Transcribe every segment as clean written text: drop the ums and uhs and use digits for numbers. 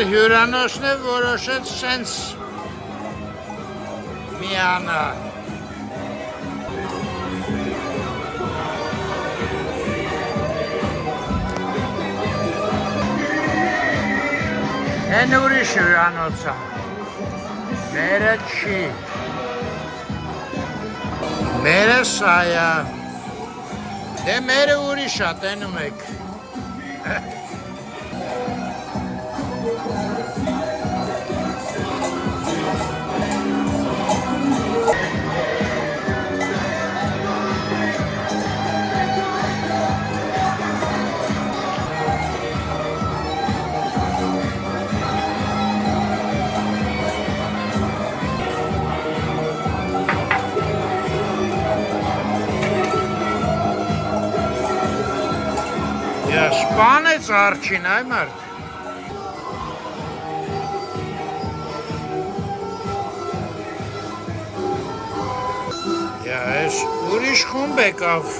հյուրանոցն է որոշեց սենց միանա։ Են ուրիշ հյուրանոցը, մերը չի, մերը սայա, դե մերը ուրիշ ա, տենում եք։ Սպանեց արջին, այ մարդ։ Ես ուրիշ խումբ եկավ,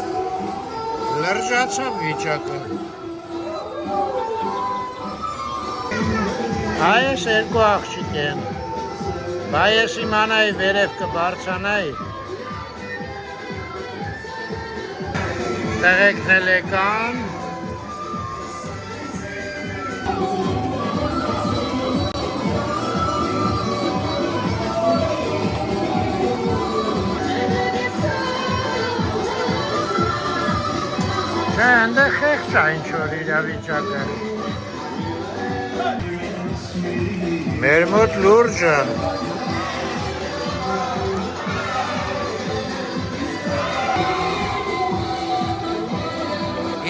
լրջացավ վիճակը։ Այս երկու աղջիկ են, բա ես իմանայի վերև կբարձանայի։ Տեղեկնել եկան, Հանդը խեղճ է ինչ-որ իրավիճակը։ Մեր մոտ լուրջ է։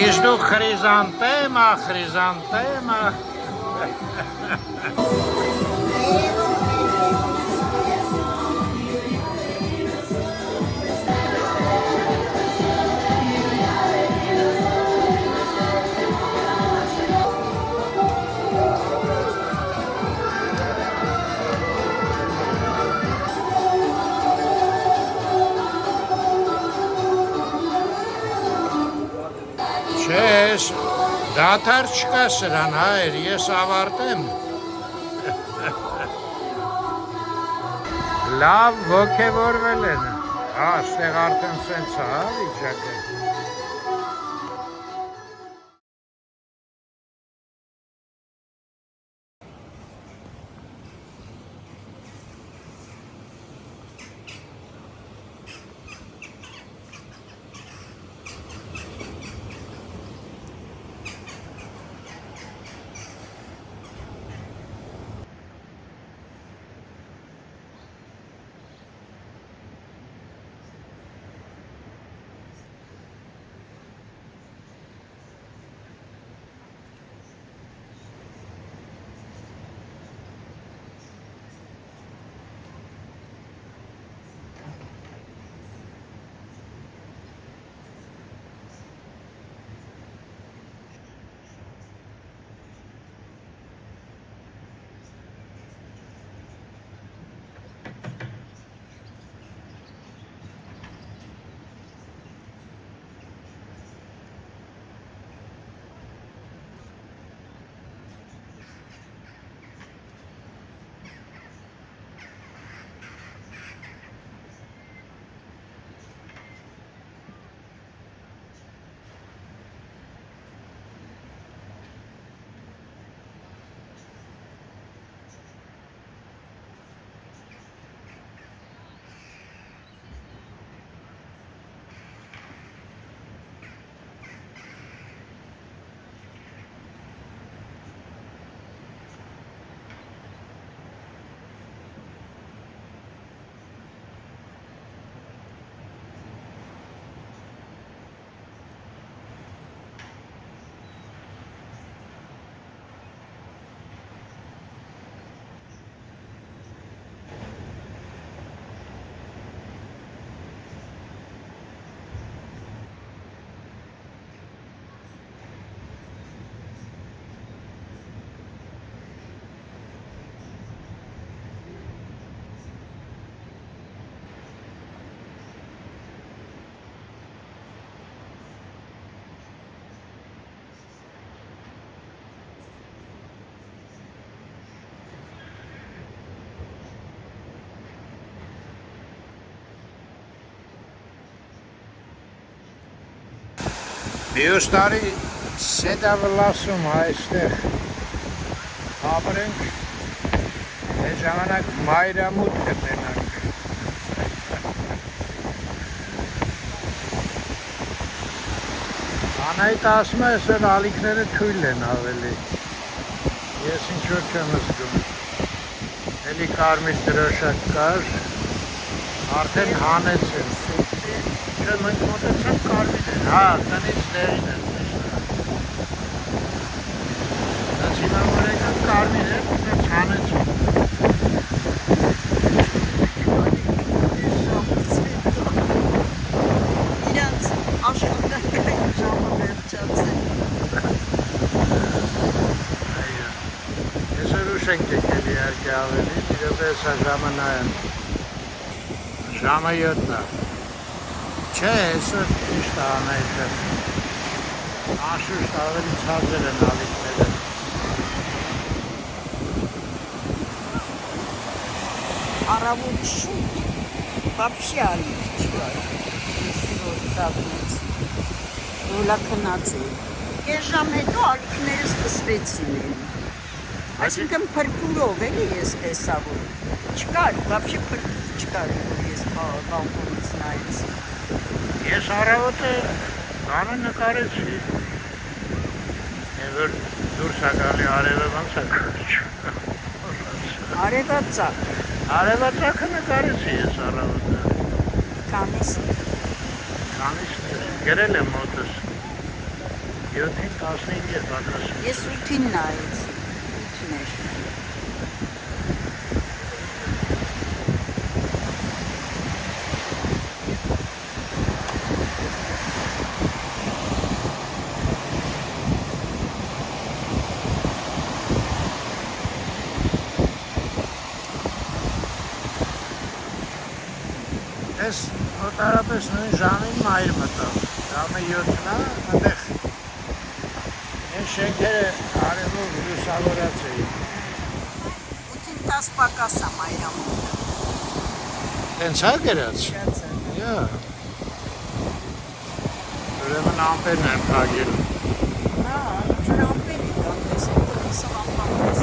Իսկ դու խրիզանտեմա։ Չես, դադար չկա սրան, հայր, ես ավարտեմ։ Լավ ոգևորվել են, ստեղ արդեն սենց է, վիճակը։ Մյուս տարի Սեդավլասում այստեղ ապրենք, այդ ժամանակ մայրամուտ կտնենք։ Անայդ ասում է, սր ալիքները թույլ են ավելի։ Ես ինչ-որ չեմ զգում։ Էլի կարմիր դրոշակ կար, արդեն հանեց են։ Չէ, մենք մոտեցանք կարմիր են, հա, տնից դերին են։ Դաց հիմա որ եկան կարմիր են, դաց հանեց են։ Իրանց աշխատանքային ժամը վերջացել։ Ենք եկել իհարկե ավելի, իրապես ժամը նայեմ, ժամը 7-ն է, չէ, այսօր ճիշտ է անայքը, անշուշտ ավելի ցածր են ալիքները, առավոտ շուտ, вообще ալիք չի որ դավնեց, նոլա քնացել, կես ժամ հետո ալիքները սկսվեցին Այսինքն փրկուրով էլի ես տեսա, որ չկար, вообще փրկուր չկար, որ ես բալկոնից նայեցի։ Ես առավոտը բանը նկարեցի, որ դուրս է գալի արևը ոնց է քրիչում։ Արևածագ։ Արևածագը նկարեցի ես առավոտը։ Քանիս։ Քանիս գրել եմ մոտս։ 7-ին 15 է պատրաստում։ Ես 8-ին նայեցի։ Ես մոտարապես նույն ժամին մայր մտավ, ժամը 7-ն է, այնտեղ են շենքերը արևով լուսավորած էին։ 8-ին 10 պակաս է մայրամուտը։ Տենց է գրած։ Յա։ Ուրեմն ամպերն են փակել։ Հա, ջուր ամպերի կան, ես հեսավ ամպարպես։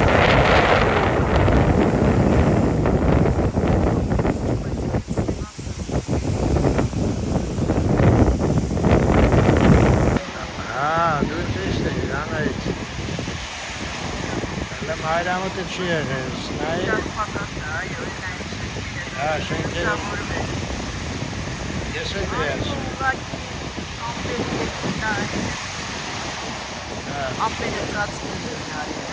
Մայրամուտը չի եղել, նայ։ Հա, շենքերը։ Ես է գրած։ Ամպերը ծածկել են արել։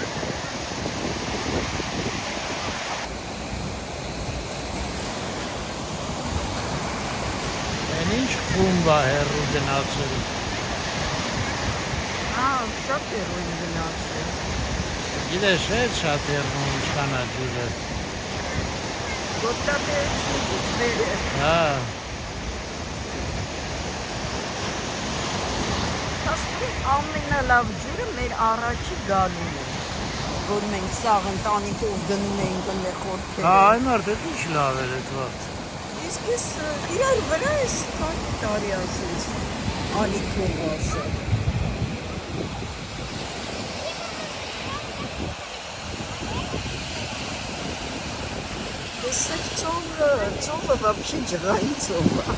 Են ինչ խումբ է հեռու գնացել։ Հա, շատ հեռու են գնացել։ Գիտես է շատ հեռու ինչքան է ջուրը։ Գոտաբերությունից վեր է։ Հա։ Հասկի ամենալավ ջուրը մեր առաջի գալուն է, որ մենք սաղ ընտանիքով գնում էինք լեխորդքերը։ Հա, այն արդեն ինչ լավ էր այդ վաղ։ Իսկ ես իրար վրա ես քանի տարի ասեց ալիքով ասել։ Տեսեք ծովը вообще ջղային ծով է։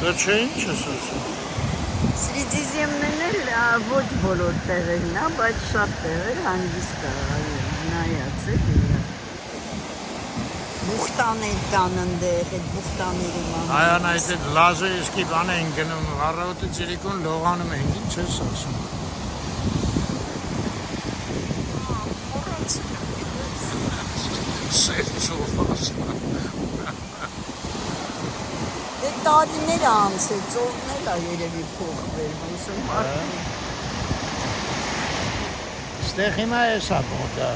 Դա չէ ինչ ես ասում։ Սրիդիզեմներն էլ ոչ բոլոր տեղերն է, բայց շատ տեղեր հանգիստ է, նայած է։ Բուխտաներ կան ընդեղ, այդ բուխտաներում Այան այդ լազը իսկի բան են գնում, առավոտը ծիրիկուն լողանում ենք, ինչ ես ասում։ Սեր ծով ասում։ Դե տարիներ անցել, ծովն էլ է երևի փոխվել, ոնց եմ արդեն։ Ստեղ հիմա ես ապոտա։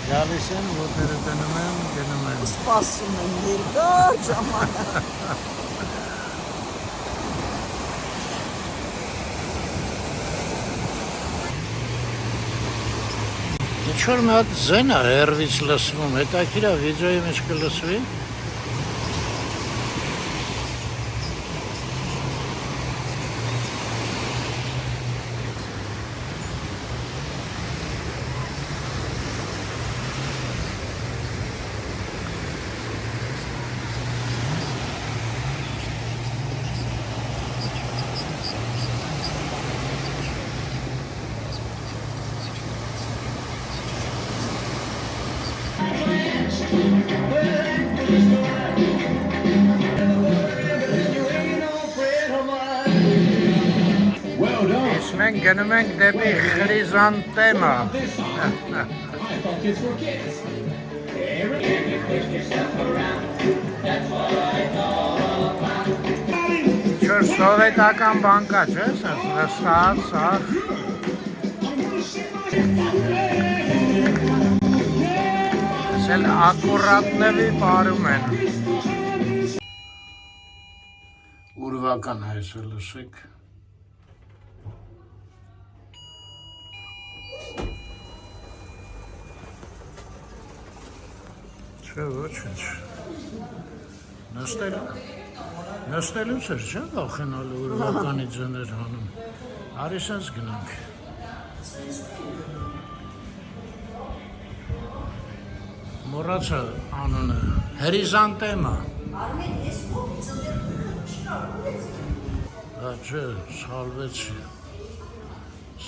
Գալիս են, ոտները տնում են, գնում են։ Սպասում են երկար ժամանակ։ Ինչ-որ մի հատ զեն է հեռվից լսվում, հետաքրքիր է վիդեոյի մեջ կլսվի։ Մենք գնում ենք դեպի Խրիզանտեմա։ Ինչ-որ սովետական բան կա, չէ՞, սենց նստած, սաղ։ Սել ակուրատնևի պարում են։ Ուրվական հայսը լսեք։ Չէ, ոչինչ։ Նստելուց էր, չէ՞, վախենալու ուրվականի ձներ հանում։ Արի սենց գնանք։ Մոռացա անունը, Հրիզանտեմա։ Հա, չէ, սալվեցի,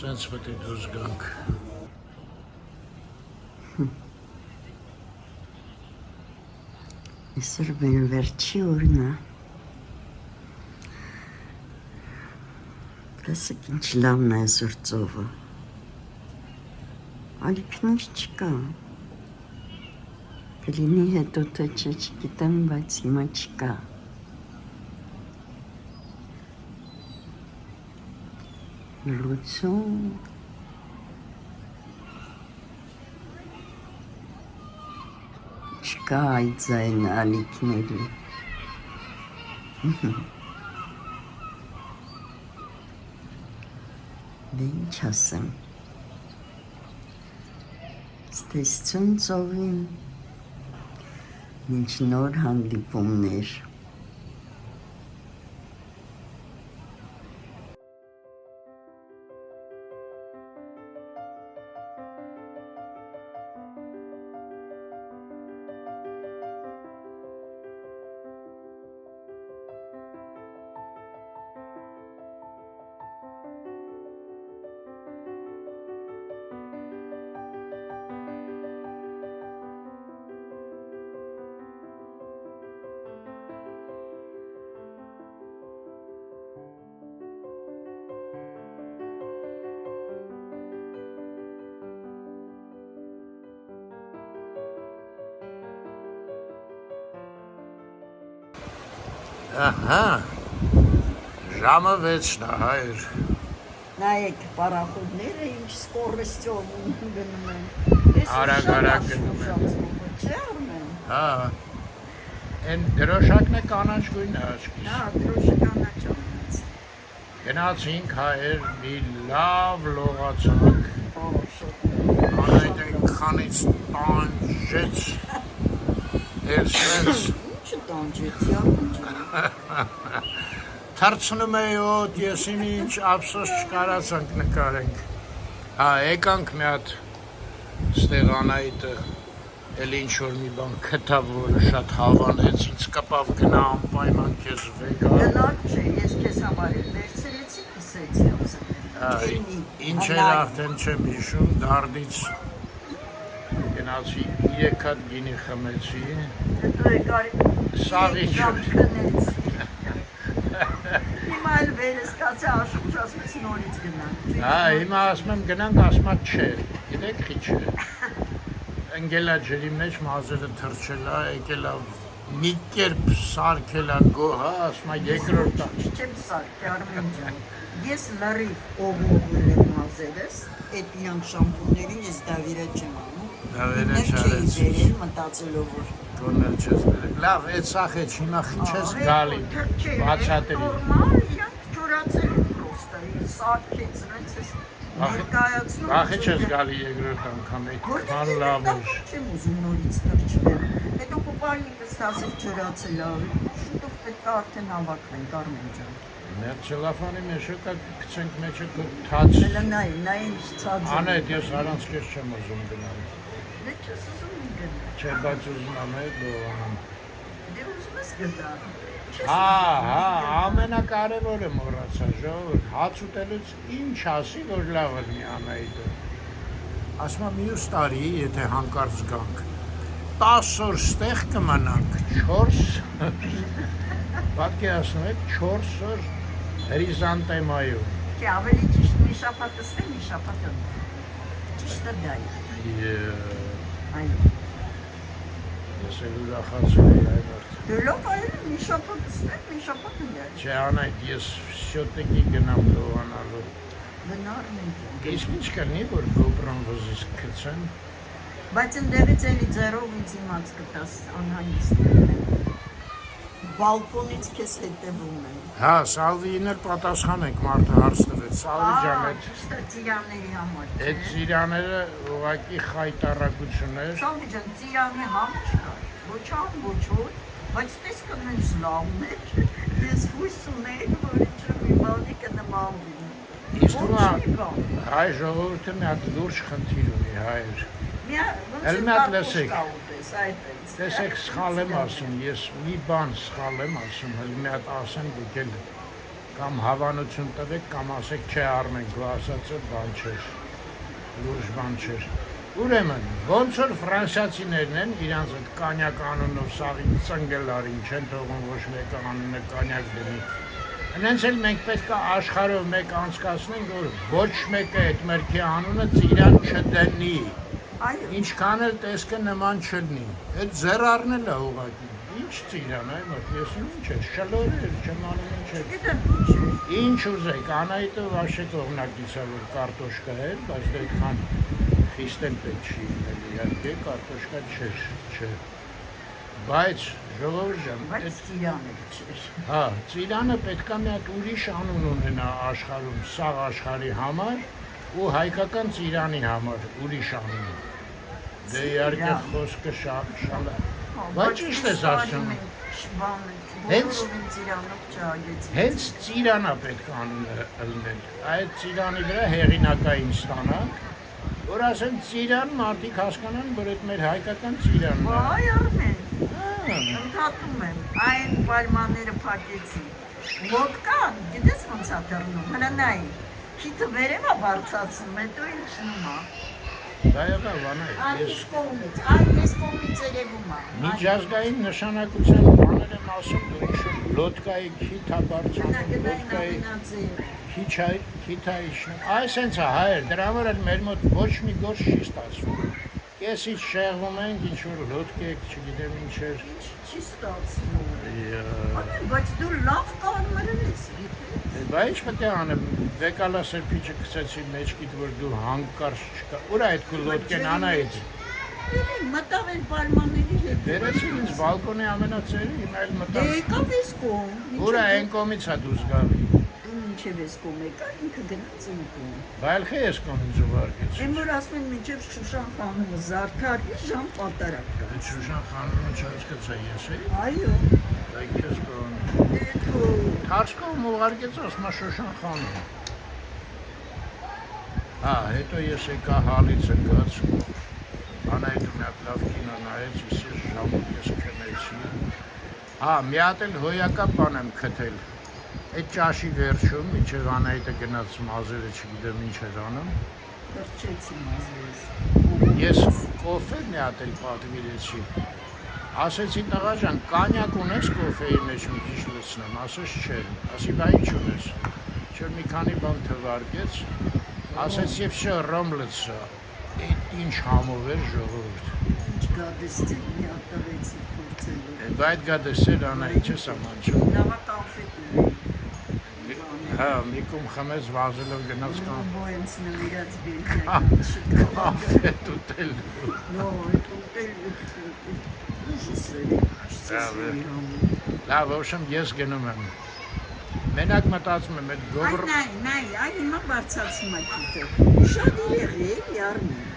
սենց պետք է դուրս գանք։ Այսօր մեր վերջի օրն է։ Տեսեք ինչ լավն է այսօր ծովը։ Ալիքներ չկա։ Կլինի հետո թե չէ չգիտեմ, բայց հիմա չկա։ Լուծում։ Չկա այդ ձայն ալիքների։ Դե ինչ ասեմ։ Ստեսություն ծովին, մինչ նոր հանդիպումներ։ Ահա, ժամը 6-ն է, հայր։ Նայեք, պարախոդները ինչ սկորստյով գնում են։ Արագ գնում են։ Չէ՞ Արմեն։ Հա, են դրոշակն է կանաչ գույնը աչքիս։ Հա, դրոշը կանաչ անց։ Գնացինք հայր մի լավ լողացանք։ Անայդ են քանից տանջեց, էր սենց։ Ինչ տանջեցի, ակնջան։ Թարցնում էի ոտ, եսին ինչ ապսոս չկարացանք նկարենք։ Հա, եկանք մի հատ ստեղ Անայդը, էլ ինչ-որ մի բան կտավ, որը շատ հավանեց, ինձ կպավ գնա անպայման կեզ վեգա։ Գնակ չէ, ես կեզ համար էլ վերցրեցի, կսեցի ասեմ։ Ինչ էր արդեն չեմ հիշում, դարդից գնացի 3 հատ գինի խմեցի։ Հետո եկարի Սաղի ջուր։ Հիմա էլ վերես կացի աշխուժ ասում ես նորից գնանք։ Հա, հիմա ասում եմ գնանք, ասում եմ չէ, գիտեք խի չէ։ Ընգելա ջրի մեջ մազերը թրջելա, եկելա մի կերպ սարքելա գոհա, ասում եմ երկրորդ Չեմ սարքի Արմեն ջան։ Ես լրիվ օգուղել եմ մազերս, այդ իրանք շամպուներին ես դավիրա չեմ անում։ Դավիրա չարեց։ Դերել մտածելով որ Գոնել չես բերել։ Լավ, այդ սախեց հիմա չես գալի, բացատրի։ Նորմալ, իրանք ջուրացել են պրոստը, սարքեց, նենց ես ներկայացնում։ Վախի չես գալի երկրորդ անգամ, այդքան լավ էր։ Չեմ ուզում նորից թրջվել։ Հետո կոպարնիկս ասել ջրացել ա, շուտով պետք է արդեն հավաքվենք Արմեն ջան։ Մեր չելաֆանի մեջ կա գցենք մեջը թաց։ Հələ նայ ինչ ցած։ Անետ ես առանց քեզ չեմ ուզում գնալ։ Դե չես ուզում գնալ։ Չէ, բայց ուզում եմ դողանամ։ Դե ուզում ես գնալ։ Հա, ամենակարևորը մոռացա, ժողովուրդ, հաց ուտելուց ինչ ասի, որ լավ է մի Անայդը։ Ասում եմ մյուս տարի, եթե հանկարծ գանք, 10 օր ստեղ կմնանք, 4 պատկերացնում եք 4 օր Հրիզանտեմայում, Իհարկե, ավելի ճիշտ մի շաբաթ ստե, մի շաբաթ ընդ։ Ճիշտը դա է։ Այո։ Ես էլ ուրախացել էի այն արդ։ Դե լավ այլ մի շաբաթ ստե, մի շաբաթ ընդ։ Չէ, անայդ, ես շյոտեկի գնամ լողանալու։ Բնարմեն։ Իսկ ինչ կլինի, որ գոպրան վզիս կծեն։ Բայց ընդեղից էլի ձերով ինձ իմաց կտաս անհանգիստ։ Բալկոնից քեզ հետևում են։ Հա, Սալվիին էլ պատասխան ենք մարդը հարց տվեց։ Սալվի ջան, ճիշտ է ծիրանների համար։ այդ ծիրաները ուղղակի խայտարակություն էր։ Սալվի ջան, ծիրանի համ չկա։ Ոչ ան, ոչ ոչ, բայց տեսքը նենց լավն է։ Ես հույս ունեի, որ ինչ-որ մի բանի կնմանվի։ Իսկ հիմա հայ ժողովուրդը մի հատ լուրջ խնդիր ունի հայեր։ Էլ մի հատ լսեք։ Տեսեք, սխալ եմ ասում, ես մի բան սխալ եմ ասում, հəl մի հատ ասեմ դուք էլ կամ հավանություն տվեք, կամ ասեք չէ Արմեն, քո ասածը բան չէր, լուրջ բան չէր։ Ուրեմն, ոնց որ ֆրանսիացիներն են, իրանց այդ կանյակ անունով սաղին ծնգելարին չեն թողում ոչ մեկը անունը կանյակ դնի։ Հենց էլ մենք պետք է աշխարհով մեկ անցկացնենք, որ ոչ մեկը այդ մրգի անունը ծիրան չդնի։ Ինչքան էլ տեսքը նման չլինի։ Այդ զերարն էլ է ուղղակի։ Ինչ ծիրան, այ մոտ, ես ինչ է, շլորեր, չեմ անում ինչ է։ Ինչ ուզեք, Անահիտը վաշե կողմնակից է, որ կարտոշկա էր, բայց դա այդքան խիստ էլ պետք չի լինել, իհարկե, կարտոշկա չէ։ Բայց ժողովուրդ ջան, բայց ծիրանը չէ։ Հա, ծիրանը պետք է մի հատ ուրիշ անուն ունենա աշխարհում, սաղ աշխարհի համար ու հայկական ծիրանի համար ուրիշ անուն։ Դե իհարկե խոսքը շալա։ Բայց ճիշտ ես ասում։ Հենց ծիրանա պետք է անունը ըլնել։ Այդ ծիրանի վրա հեղինակային ստանանք, որ ասեն ծիրան, մարդիկ հասկանան, որ այդ մեր հայկական ծիրանն է։ Այ Արմեն։ Ընդհատում եմ, այն պայմանները փակեցի։ Ոդկան, գիտես ոնց է դառնում, հələ նայ։ Քիթը վերև է բարձրացնում, հետո իջնում է։ Դա եղավ անայ։ Այս կողմից երևում է։ Միջազգային նշանակության բաներ եմ ասում, որ ինչ-որ լոդկայի քիթ է բարձրանում, լոդկայի քիթ է իջնում։ Այս հենց է հայեր, դրա համար էլ մեր մոտ ոչ մի գործ չի ստացվում։ Կեսից շեղվում ենք, ինչ-որ լոդկեք, չգիտեմ ինչ էր։ Չի ստացվում։ Բայց դու լավ կարմրել ես, գիտես։ Բա ինչ պետք է անեմ, վեկալա սրբիչը գցեցի մեջքիդ, որ դու հանկարծ չկա։ Ուր է այդ քո լոդկեն Անահիտ։ Մտավ են պայմանների հետ։ Բերեցի ինձ բալկոնի ամենածերի, հիմա էլ մտավ։ Դե եկավ ես կողմ։ Ուր է այն կողմից է դուրս գալի։ Մինչև ես կողմ եկա, ինքը գնաց իմ կողմ։ Բայց խե ես կողմից ուղարկեց։ Եմ որ ասում են մինչև Շուշան խանումը զարդարի ժամ պատարակ կա։ Այդ Շուշան խանումը չհասկացա ես էի։ Այո։ Դա քեզ կողմ։ Դե Թարսկով ուղարկեց ասում է Շուշան խանում։ Հա, հետո ես եկա հալից եկած։ Անահիտը մի հատ լավ կինո նայեց, ես ժամում ես քնեցի։ Հա, մի հատ էլ հոյակապ բան եմ քթել։ Այդ ճաշի վերջում, մինչև Անահիտը գնաց մազերը, չգիտեմ ինչ էր անում։ Կրճեցի մազերս։ Ես կոֆե մի հատ էլ պատվիրեցի։ Ասեցի տղա ջան, կանյակ ունես կոֆեի մեջ մի քիչ լցնեմ, ասեց չէ։ Ասի բա ինչ ունես։ Չէ մի քանի բան թվարկեց։ Ասեց եւ շո ռոմ լցա։ Այդ ինչ համով էր ժողովուրդ։ Ինչ գադեստ մի հատ տվեցի փորձելու։ Բայց գադեստ Անահիտ չես ամանչում։ Լավա կաֆե դու։ Հա, մի կում խմեց վազելով գնաց կամ Բոյենցն իրաց բերքան։ կաֆե ուտել։ Նո, ուտել Լավ, ոչմ ես գնում եմ։ Մենակ մտածում եմ այդ գովր։ Նայ, այ հիմա բարձացնում է քիթը։ Շատ եղել Արմեն։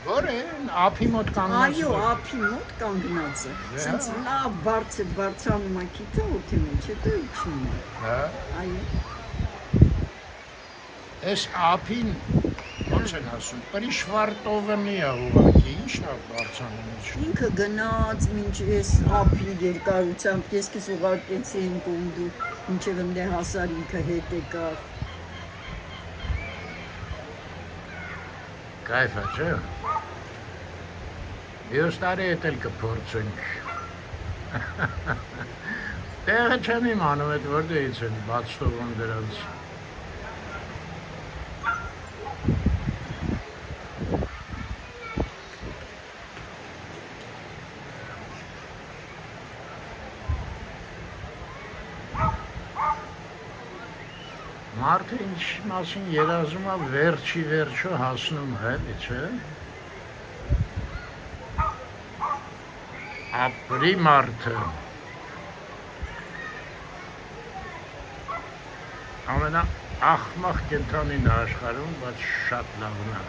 Որ է, ափի մոտ կանգնած։ Այո, ափի մոտ կանգնած է։ Սենց լավ բարձրանում է քիթը օդի մեջ, հետո իջնում է։ Հա։ Այո։ Այս ափին ոնց են ասում, պրիշվարտովնի է ուղղակի, ի՞նչն է բարձրանում։ Ինքը գնաց մինչ ես ափի երկարությամբ, ես քեզ ուղարկեցի իմ կողմ դու, մինչև ընդե հասար ինքը հետ եկավ։ Կայֆ է, չէ՞։ Ես տարի հետ էլ կփորձենք։ Տեղը չեմ իմանում, այդ որտեղից են բաց թողում դրանց։ Մարդը ինչ մասին երազում է վերջի վերջո հասնում է, էլի չէ։ Ապրի մարդը։ Ամենա ախմախ կենթանին է աշխարհում, բայց շատ լավն է։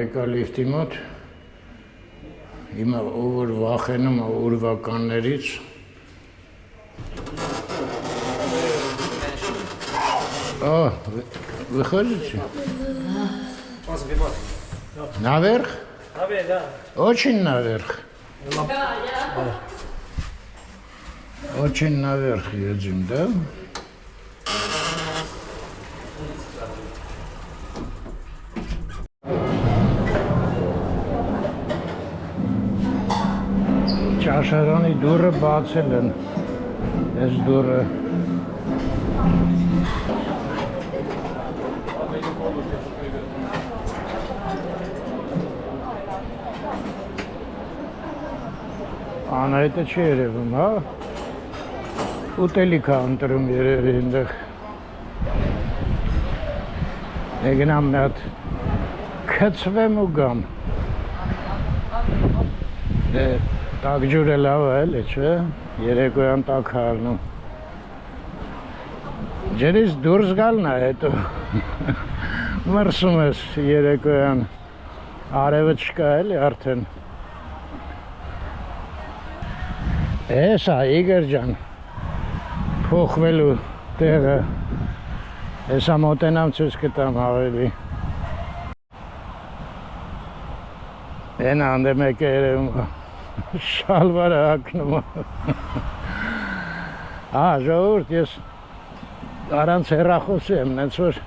Եկա լիֆտի մոտ, հիմա ով որ վախենում է ուրվականներից, выходите? Наверх? Наверх, да. Очень наверх. Да. Очень наверх едем, да? Ճաշարանի դուռը բացել են, այս դուռը։ Անայտը չի երևում, հա? Ուտելիք է ընտրում երևի այնտեղ։ Եգնամ մի հատ քցվեմ ու գամ։ Տակ ջուրը լավ է, էլի չէ, երեկոյան տակ հարնում։ Ջերից դուրս գալն է հետո, մրսում ես երեկոյան, արևը չկա էլի արդեն։ Էս է, Իգոր ջան, փոխվելու տեղը, էսա մոտենամ ցույց կտամ ավելի։ Են անդե մեկ է երևում է։ Շալվարը հագնում ժողովուրդ, ես առանց հեռախոսի եմ, նենց որ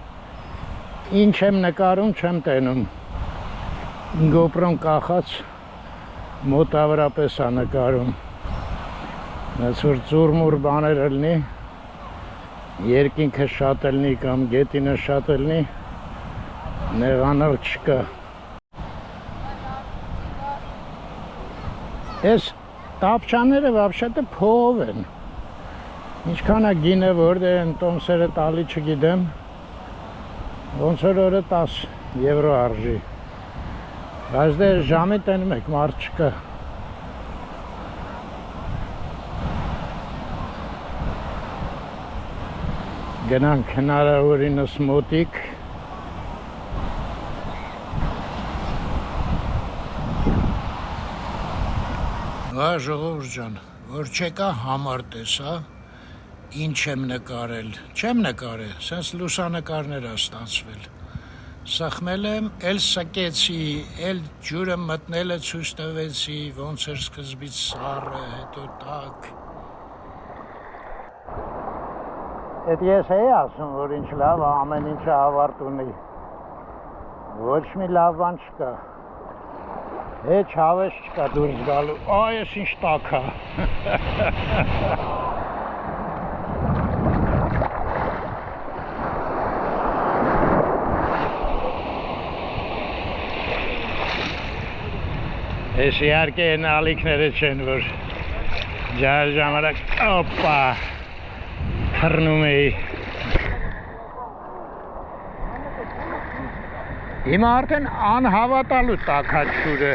ինչ եմ նկարում չեմ տենում, GoPro-ն կախած մոտավորապես է նկարում, նենց որ ծուռմուռ բաներ ելնի, երկինքը շատ ելնի կամ գետինը շատ ելնի, նեղանալ չկա։ Այս տապչաները վաբշետը փով են, ինչքան է գինը որտեղ են տոմսերը տալի չգիտեմ, ոնց որ օրը 10 եվրո արժի, բայց դե ժամի տենում եք մարդ չկա։ Գնանք հնարավորինս մոտիկ, ժողովուրդ ջան, որ չեկա համար տեսա, ինչ եմ նկարել, չեմ նկարել, սենց լուսանկարներ է ստացվել, սխմել եմ, էլ սկեցի, էլ ջուրը մտնելը ցույց տվեցի, ոնց էր սկզբից սառը, հետո տաք։ Էդ ես էի ասում, որ ինչ լավ, ամեն ինչը ավարտ ունի, ոչ մի լավ բան չկա։ Heç հավես չկա դուրս գալու, այս ինչ տաք է։ Ես իհարկե են ալիքները չեն, որ ջահել ժամանակ, օպա, թռնում էի։ Հիմա արդեն անհավատալու տաք է ջուրը։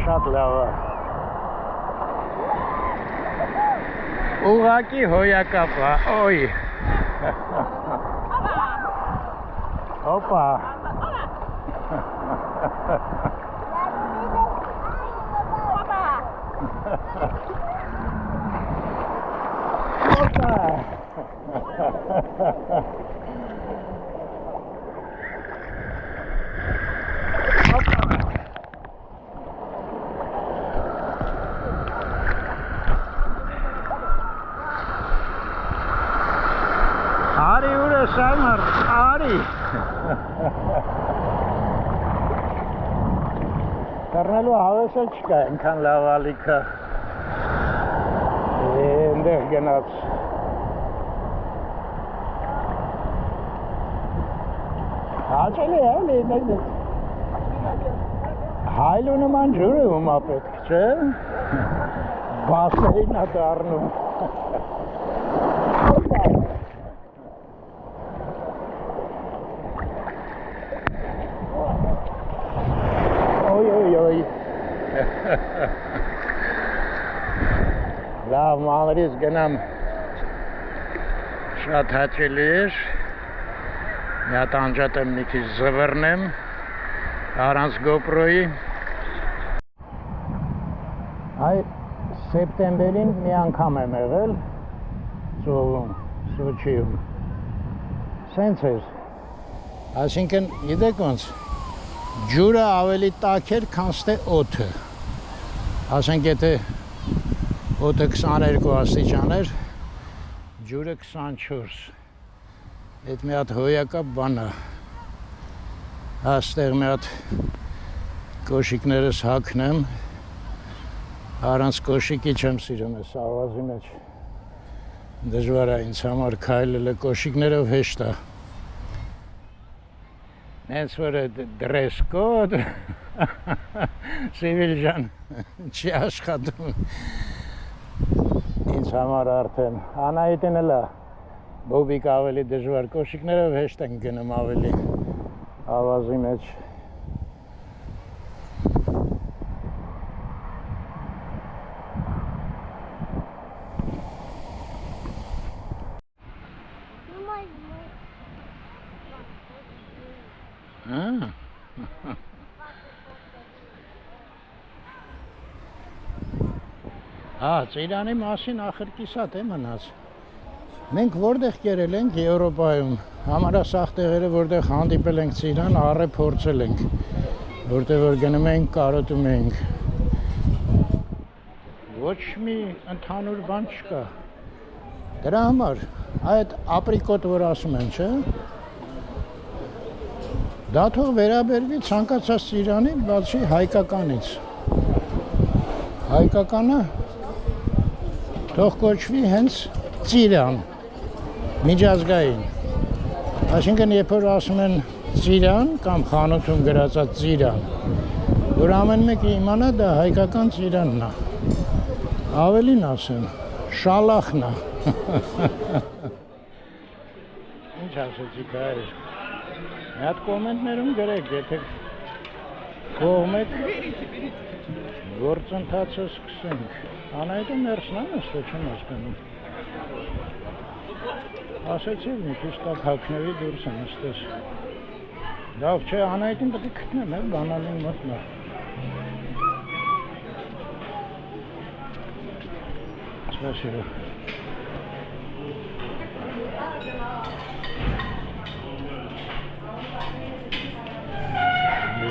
Շատ լավ է։ Ուղղակի հոյակապ է, օй։ Օպա։ Օպա։ Արի ուր ես ամար, արի։ Կառնալու հավես էլ չկա, ենքան լավ ալիքը։ Ընդեղ գնաց։ Հաճելի է, էլի, Հայլու նման ջուրը ումա պետք չէ, բասերին է դառնում։ Օյ։ Լավ, մանրից գնամ շատ հաճելի էր, մի հատ անջատեմ մի քիչ զվռնեմ, առանց GoPro-ի։ Այ սեպտեմբերին մի անգամ եմ եղել ծովում, Սոչիում, սենց էր, այսինքն գիտեք ոնց, ջուրը ավելի տաք էր, քան ստե օդը, ասենք եթե օդը 22 աստիճան էր, ջուրը 24, այդ մի հատ հոյակապ բան է, աստեղ մի հատ կոշիկներս հագնեմ, առանց կոշիկի չեմ սիրում ես ավազի մեջ, դժվար է ինձ համար քայլելը կոշիկներով հեշտ է, նենց որ dress code, Սիվիլ ջան, չի աշխատում, ինձ համար արդեն, Անահիտին էլ է, բոբիկ ավելի դժվար, կոշիկներով հեշտ են գնում ավելի ավազի մեջ։ Ծիրանի մասին ախրկիսատ է մնաց։ Մենք որտեղ կերել ենք Եվրոպայում, համարասախ տեղերը որտեղ հանդիպել ենք ծիրան, առե փորձել ենք, որտեղ որ գնում ենք, կարոտում ենք։ Ոչ մի ընդհանուր բան չկա։ Դրա համար այդ ապրիկոտ որ ասում են, չէ՞։ Դա թող վերաբերվի ցանկացած ծիրանի, բացի հայկականից։ Հայկականը թող կոչվի հենց ծիրան, միջազգային։ Այսինքն երբ որ ասում են ծիրան կամ խանութում գրածած ծիրան, որ ամեն մեկը իմանա դա հայկական ծիրանն է։ Ավելին ասեմ, շալախն է։ Ինչ ասեցիք այր։ Մի հատ կոմենտներում գրեք, եթե կողմ եք գործընթացը սկսենք։ Անայտը ներսն է նստը չեմ հասկանում։ Ասեցիք մի քիչ տակ հագնեվի դուրս է նստես։ Լավ չէ, Անայտին պետք է գտնեմ, բանալին մոտնա։ Спасибо։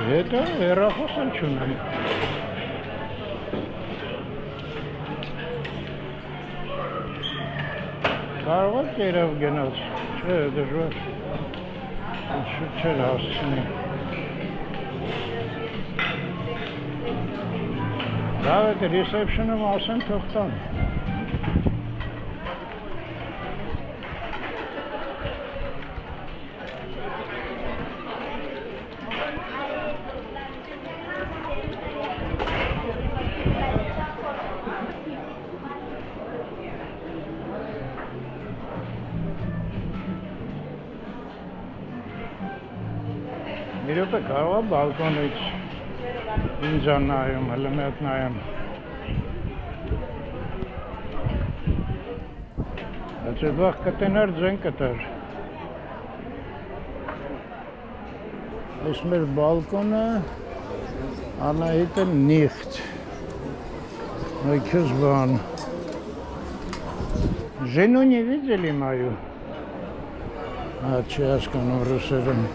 Հետո հեռախոս էլ չունեմ։ Կարող եք երավ գնաց, չէ, դժվար, շուտ չեր հասցնի։ Լավ եք ռիսեպշնում ասեն թող տան։ Մի րոպե կարող է բալկոնից ինձ նայում, հələ մի հատ նայեմ։ Այդ վաղ կտենար ձեն կտար։ Այս մեր բալկոնը Անահիտը նիխտ։ Նույքյուս բան։ Жену не видели мою? Չի հասկանում ռուսերեն։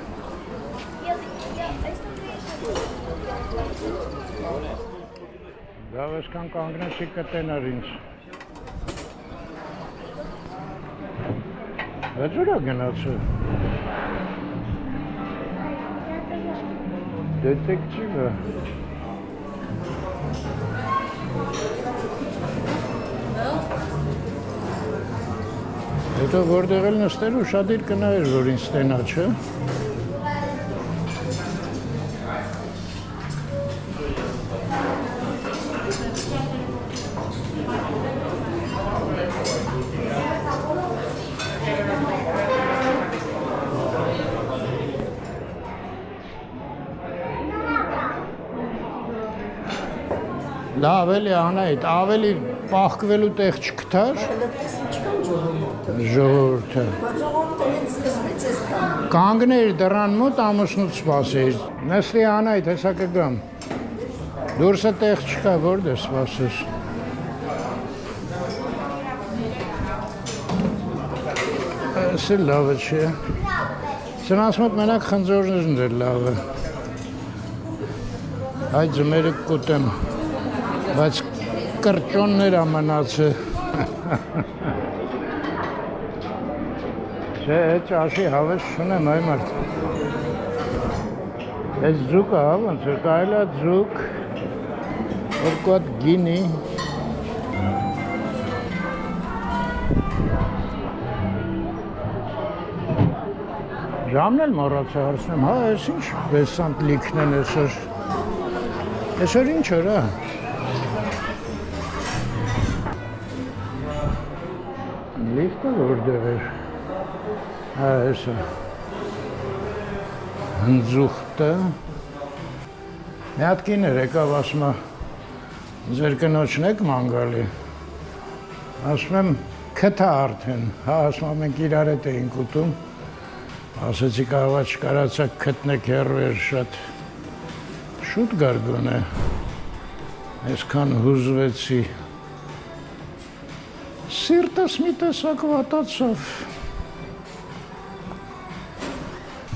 Լավ այսքան կանգնեցի կտենար ինձ։ Այդ ուր է գնացել։ Դետեկտիվը։ Հետո որտեղ էլ նստել ուշադիր կնայր, որ ինձ տենա, չէ։ լավ էլի Անահիտ, ավելի պահկվելու տեղ չգտար ժողովուրդը։ Կանգներ դռան մոտ ամուսնուց սպասեիր։ Նստի Անահիտ, հեսա կգամ։ Դուրսը տեղ չկա, որտե սպասես։ Էսը լավը չէ։ Սրանց մոտ մենակ խնձորներն էր լավը։ Այդ ձմերը կուտեմ, բայց կրճոններ ամնացը։ Չէ, ճաշի հավես չունեմ այ մարդ։ Այս ձուկը ոնց է, կարելի է ձուկ, երկու հատ գինի։ Ժամն էլ մոռացա հարցնեմ, հա, այս ինչ վեսանտ լիքն են այսօր։ Այսօր ինչ օր է։ Լիֆտը որտեղ էր։ Հա, էսը։ Հնձուխտը։ Մի հատ կիներ եկավ, ասում է, ձեր կնոջն եք ման գալի։ Ասում եմ, քթա արդեն, հա, ասում եմ, մենք իրար հետ էինք ուտում։ Ասեցի կարողա չկարացակ քտնեք հեռու էր շատ շուտ գարգոն է, այսքան հուզվեցի, սիրտս մի տեսակ վատացավ,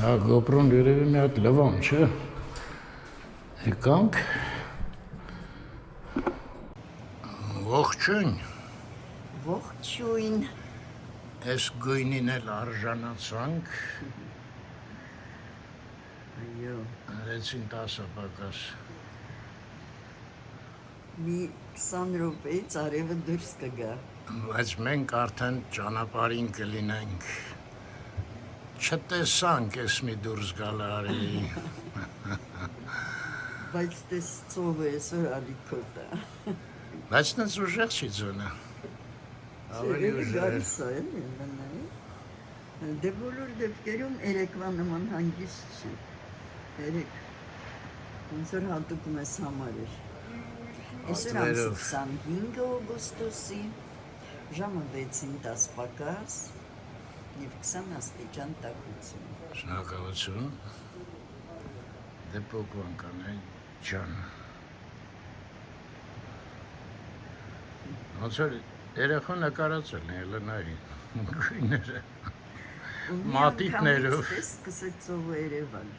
հա գոպրոն երևի մի հատ լվան չէ, եկանք, ողջույն, Ողջույն, այս գույնին էլ արժանացանք, այո, արեցին 10 պակաս, մի 20 րոպեից արևը դուրս կգա։ բայց մենք արդեն ճանապարհին կլինենք, չտեսանք ես մի դուրս գալը արելի, Բայց տես ծովը այսօր ալիքոտ է։ բայց նենց ուժեղ չի ձոնը, ավելի ուժեղ էր, Գալիս է, էլի, բնայի։ Դե բոլոր դեպքերում երեկվա նման հանգիստ չի։ Երեք, ոնց որ հատուկ մեզ համար էր։ Այսօր ամսի 25 օգոստոսի, ժամը 6-ին 10 պակաս և 20 աստիճան տաքություն։ շնորհակալություն, դե փոքրան կանե ջան, ոնց որ երեխան նկարացել է լնայի, գույները, մատիտներով, Սկսեց ծովը երևալ,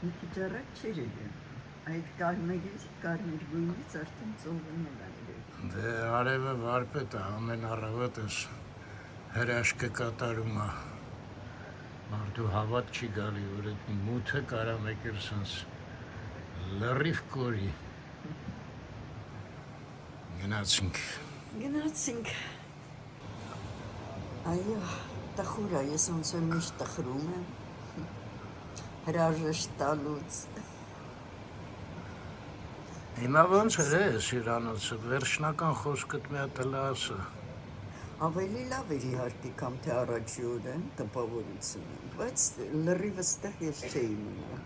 մի քիչ առաջ չէր եղել, այդ կարմիր գույնից արդեն ծովը ներայրել։ դե արևը վարպետ է, ամեն առավոտս հրաշքը կատարում է, մարդու հավատ չի գալի, որ այդ մութը կարա մեկ էլ սենց լրիվ կորի, գնացինք, Գնացինք, այո, տխուր է, ես ոնց որ միշտ տխրում եմ, հրաժեշտ տալուց, հիմա ոնց էր ես իրանոցը, վերջնական խոսքդ մի հատ էլ ասը, ավելի լավ էր իհարկե կամ թե առաջի օրը տպավորությունը, բայց լրիվս տեղ ես չէի մնա։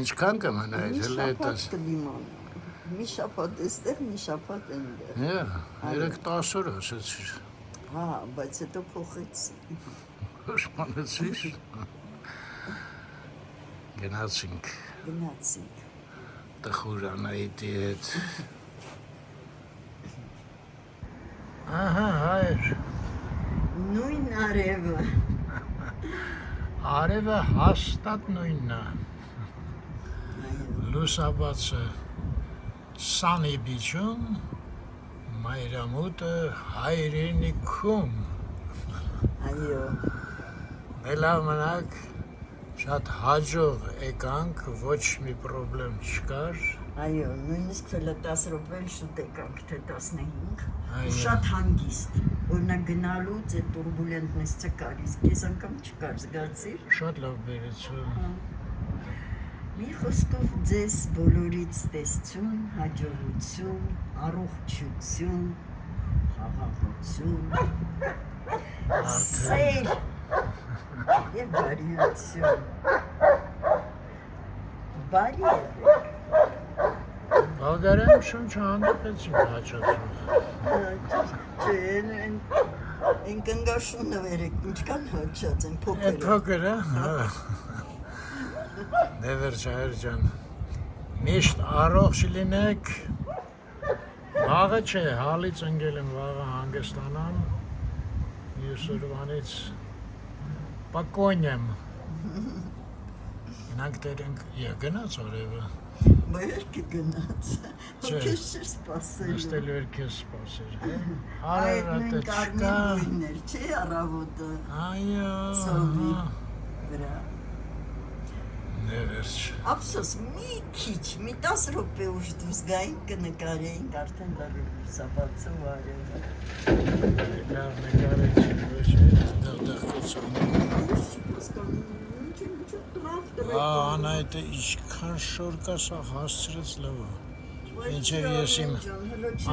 ինչքան կմնա Մի այդ հլը շաբաթ այդս, կդիմանա, մի շաբաթ էստեղ, մի շաբաթ այնտեղ։ երեք 10 օր ասեցիր, Հա, բայց հետո փոխեցի։ հոշմանեցիր, գնացինք, Գնացինք։ տխուր Անահիտի հետ, ահա հայր, Նույն արևը։ արևը հաստատ նույնն է, լուսաբացը սանի բիջում, մայրամուտը հայրենիքում, Այո, լավ մնաք, շատ հաջող եկանք, ոչ մի պրոբլեմ չկար, այո, նույնիսկ ֆելը 10 րոպե էլ շուտ եկանք, թե 15, Այո։ շատ հանգիստ, օրինակ գնալուց այդ տուրբուլենտնես չկար, իսկ ես անգամ չկար, զգացիր։ շատ լավ բերեցու, Մի խոսքով ձեզ բոլորից տեսություն, հաջողություն, առողջություն, խաղաղություն, սեր և բարիություն։ Բարի եղեք։ Բալգարիայում շունչը հանդիպեցինք հաճախում։ Չէ, են կնգաշունը վերեք, ինչքան հաճած են Է փոքր։ փոքր է, հա։ Դե վերջ հայր ջան։ Միշտ առողջ լինեք։ Վաղը չէ, հալից ընկել եմ վաղը հանգստանամ։ Մյուս օրվանից պակոն եմ։ Գնանք դերենք, գնաց օրևը։ Բայց կգնաց։ Ոքեշ չէր սպասելու։ Նստելու էր քեզ սպասեր։ Այդ նույն Հարարատը կարմիր չկա։ գույներ, չէ առավոտը։ Այո։ Սովի վրա։ Ներերջ։ Ափսոս մի քիչ, մի 10 րոպե ուշ դուրս գային կնկարեինք արդեն դարի լուսաբացը ու արևը։ Լավ նկարեցի, ոչ է, դեղդեղկոցում։ Անայտը ինչքան շոր կա սա հասցրեց լավը։ Ինչև ես իմ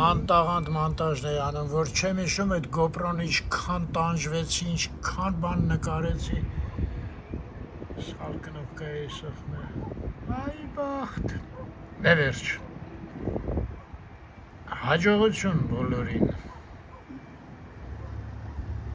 անտաղանդ մանտաժն էի անում, որ չեմ հիշում այդ GoPro-ն ինչքան տանջվեցի, ինչքան բան նկարեցի։ Սխալ կնոպկա էի սխմը։ Այ բախտ։ Դե վերջ։ Հաջողություն բոլորին։